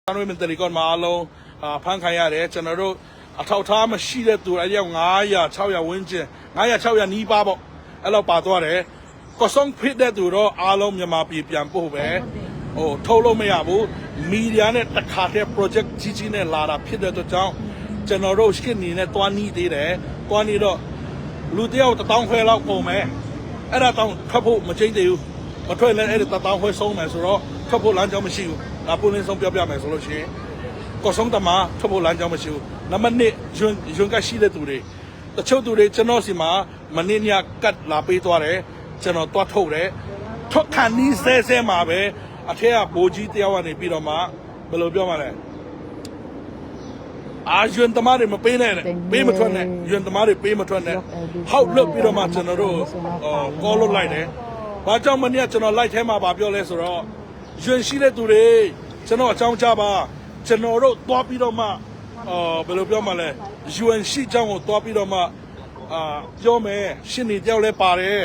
parliamentary ကမှအလုံးဖန်ခိုင်းရတယ်ကျွန်တော်တို့အထောက်ထားမရှိတဲ့သူအယောက်900 600ဝန်းကျင်900 600နီးပါးပေါ့အဲ့လောက်ပါသွားတယ်ကောဆောင်ဖြစ်တဲ့သူတော့အားလုံးမြန်မာပြည်ပြန်ပို့ပဲဟိုထုတ်လို့မရဘူးမီဒီယာနဲ့တခါတည်း project ကြီးကြီးနဲ့လာတာဖြစ်တဲ့အတွက်ကြောင့်ကျွန်တော်တို့ရှစ်နေနဲ့တွားနီးသေးတယ်တွားနီးတော့လူတယောက်1000ခွဲလောက်ကုန်မယ်အဲ့ဒါတောင်ထွက်ဖို့မချင်းသေးဘူးမထွက်လဲအဲ့ဒါ1000ခွဲဆုံးမယ်ဆိုတော့ထွက်ဖို့လမ်းကြောင်းမရှိဘူးဒါပုံလင်းဆုံးပြောပြမယ်ဆိုလို့ရှိရင်ကောဆောင်တမထွက်ဖို့လမ်းကြောင်းမရှိဘူးနံပါတ်1ယွန်ကရှိတဲ့သူတွေတချို့သူတွေကျွန်တော်စီမှာမနေ့ညကတ်လာပေးသွားတယ်ကျွန်တော်တွားထုတ်တယ်ထွက်ခံနီးဆဲမှာပဲအထက်ကဘိုးကြီးတယောက်ကနေပြီးတော့မှဘယ်လိုပြောမှလဲအာယွန်တမားတွေမပေးနဲ့ပေးမထွက်နဲ့ယွန်တမားတွေပေးမထွက်နဲ့ဟောက်လွတ်ပြီးတော့မှကျွန်တော်တို့ကောလို့လိုက်တယ်ဘာကြောင့်မနေ့ကျွန်တော်လိုက်ထဲမှာဗာပြောလဲဆိုတော့ယွန်ရှိတဲ့သူတွေကျွန်တော်အကြောင်းကြားပါကျွန်တော်တို့တွားပြီးတော့မှဘယ်လိုပြောမှလဲယွန်ရှိကြောင်းကိုတွားပြီးတော့မှပြောမယ်ရှင်းနေတယောက်လဲပါတယ်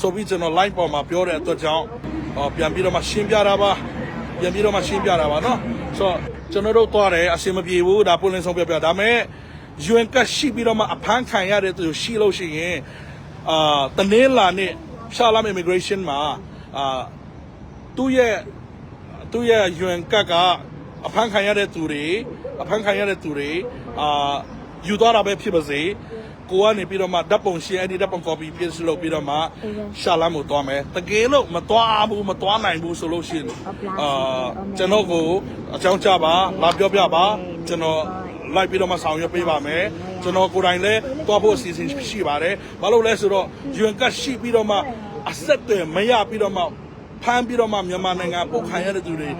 ဆိုပြီးကျွန်တော် line ပေါ်မှာပြောတဲ့အတွက်ကြောင့်ပြန်ပြီးတော့မှရှင်းပြတာပါပြန်ပြီးတော့မှရှင်းပြတာပါနော်ဆိုတော့ကျွန်တော်တို့သွားတယ်အစင်မပြေဘူးဒါပွင့်လင်းဆုံးပြပြဒါပေမဲ့ UN ကရှိပြီးတော့မှအဖမ်းခံရတဲ့သူရှိလို့ရှိရင်တနင်္လာနေ့ရှာလာ immigration မှာသူ့ရဲ့ UN ကအဖမ်းခံရတဲ့သူတွေယူသွားတာပဲဖြစ်ပါစေကိုကနေပြီးတော့မှဓာတ်ပုံရှင်းအဲ့ဒီဓာတ်ပုံ copy paste လုပ်ပြီးတော့မှရှာလာမှုသွားမယ်တကယ်လို့မသွားနိုင်ဘူးဆိုလို့ရှိရင်ကျွန်တော်ကိုအကြောင်းကြားပါလာပြောပြပါကျွန်တော်လိုက်ပြီးတော့မှဆောင်ရွက်ပေးပါမယ်ကျွန်တော်ကိုယ်တိုင်လည်းသွားဖို့အစီအစဉ်ရှိပါတယ်ဘာလို့လဲဆိုတော့ UN ကရှိပြီးတော့မှအဆက်အသွယ်မရပြီးတော့မှဖမ်းပြီးတော့မှမြန်မာနိုင်ငံပုတ်ခံရတဲ့သူတွေ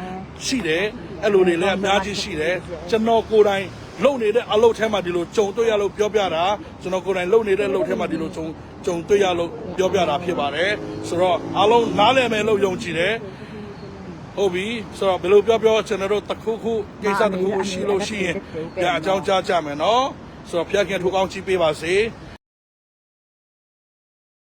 ရှိတယ်အဲ့လိုတွေလည်းအများကြီးရှိတယ်ကျွန်တော်ကိုယ်တိုင်လုံနေတဲ့အလုပ်ထဲမှာဒီလိုကြုံတွေ့ရလို့ပြောပြတာကျွန်တော်ကိုယ်တိုင်လုံနေတဲ့အလုပ်ထဲမှာဒီလိုကြုံတွေ့ရလို့ပြောပြတာဖြစ်ပါတယ်ဆိုတော့အားလုံးနားလည်မယ်လို့ယုံကြည်တယ်ဟုတ်ပြီဆိုတော့ဘယ်လိုပြောကျွန်တော်တို့တစ်ခုကိစ္စတစ်ခုရှိလို့ရှိရင်ပြန်အကြောင်းကြားကြမယ်နော်ဆိုတော့ဖျက်ခင်ထိုးကောင်းကြည့်ပေးပါစေ